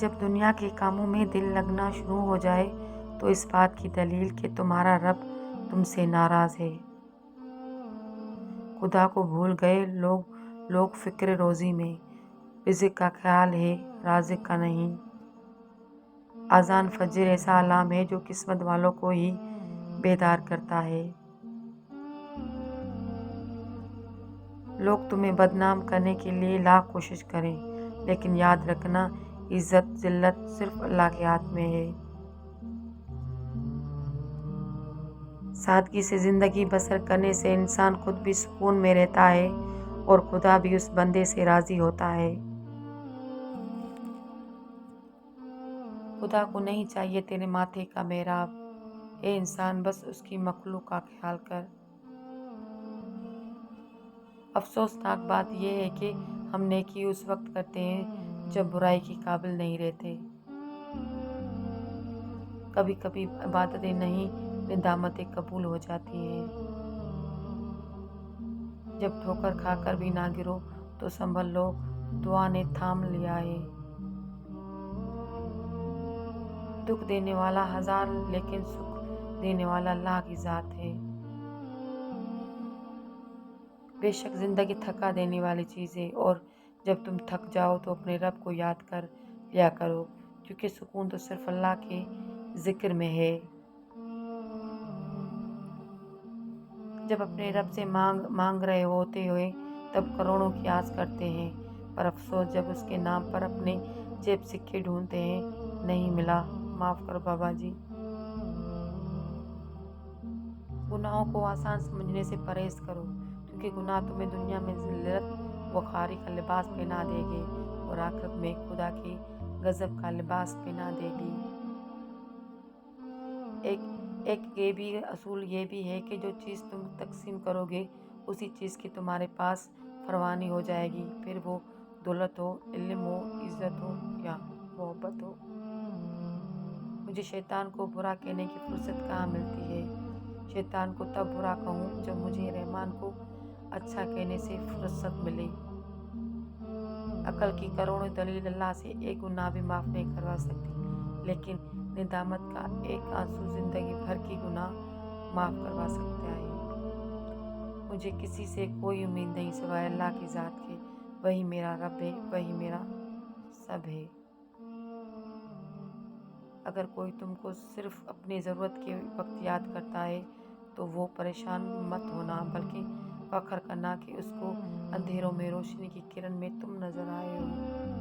جب دنیا کے کاموں میں دل لگنا شروع ہو جائے تو اس بات کی دلیل کہ تمہارا رب تم سے ناراض ہے۔ خدا کو بھول گئے لوگ فکر روزی میں، رزق کا خیال ہے رازق کا نہیں۔ اذان فجر ایسا الارم ہے جو قسمت والوں کو ہی بیدار کرتا ہے۔ لوگ تمہیں بدنام کرنے کے لیے لاکھ کوشش کریں، لیکن یاد رکھنا عزت ذلت صرف اللہ کے ہاتھ میں ہے۔ سادگی سے زندگی بسر کرنے سے انسان خود بھی سکون میں رہتا ہے اور خدا بھی اس بندے سے راضی ہوتا ہے۔ خدا کو نہیں چاہیے تیرے ماتھے کا محراب، اے انسان بس اس کی مخلوق کا خیال کر۔ افسوسناک بات یہ ہے کہ ہم نیکی اس وقت کرتے ہیں جب برائی کی قابل نہیں رہتے۔ کبھی کبھی عبادتیں نہیں ندامتیں قبول ہو جاتی ہیں۔ جب ٹھوکر کھا کر بھی نہ گرو تو سنبھل لو، دعا نے تھام لیا ہے۔ دکھ دینے والا ہزار لیکن سکھ دینے والا اللہ کی ذات ہے۔ بے شک زندگی تھکا دینے والی چیز ہے، اور جب تم تھک جاؤ تو اپنے رب کو یاد کر لیا کرو، کیونکہ سکون تو صرف اللہ کے ذکر میں ہے۔ جب اپنے رب سے مانگ رہے ہوتے ہوئے تب کروڑوں کی آس کرتے ہیں، پر افسوس جب اس کے نام پر اپنے جیب سکے ڈھونڈتے ہیں نہیں ملا۔ معاف کرو بابا جی۔ گناہوں کو آسان سمجھنے سے پرہیز کرو، کیونکہ گناہ تمہیں دنیا میں ذلت و خواری کا لباس پہنا دے گے اور آخرت میں خدا کی غضب کا لباس پہنا دے گی۔ ایک یہ بھی اصول یہ بھی ہے کہ جو چیز تم تقسیم کرو گے اسی چیز کی تمہارے پاس فراوانی ہو جائے گی، پھر وہ دولت ہو، علم ہو، عزت ہو یا محبت ہو۔ مجھے شیطان کو برا کہنے کی فرصت کہاں ملتی ہے؟ شیطان کو تب برا کہوں جب مجھے رحمان کو اچھا کہنے سے فرصت ملے۔ عقل کی کروڑوں دلیل اللہ سے ایک گناہ بھی معاف نہیں کروا سکتی، لیکن ندامت کا ایک آنسو زندگی بھر کی گناہ معاف کروا سکتا ہے۔ مجھے کسی سے کوئی امید نہیں سوائے اللہ کی ذات کے، وہی میرا رب ہے، وہی میرا سب ہے۔ اگر کوئی تم کو صرف اپنی ضرورت کے وقت یاد کرتا ہے تو وہ پریشان مت ہونا، بلکہ فخر کرنا کہ اس کو اندھیروں میں روشنی کی کرن میں تم نظر آئے ہو۔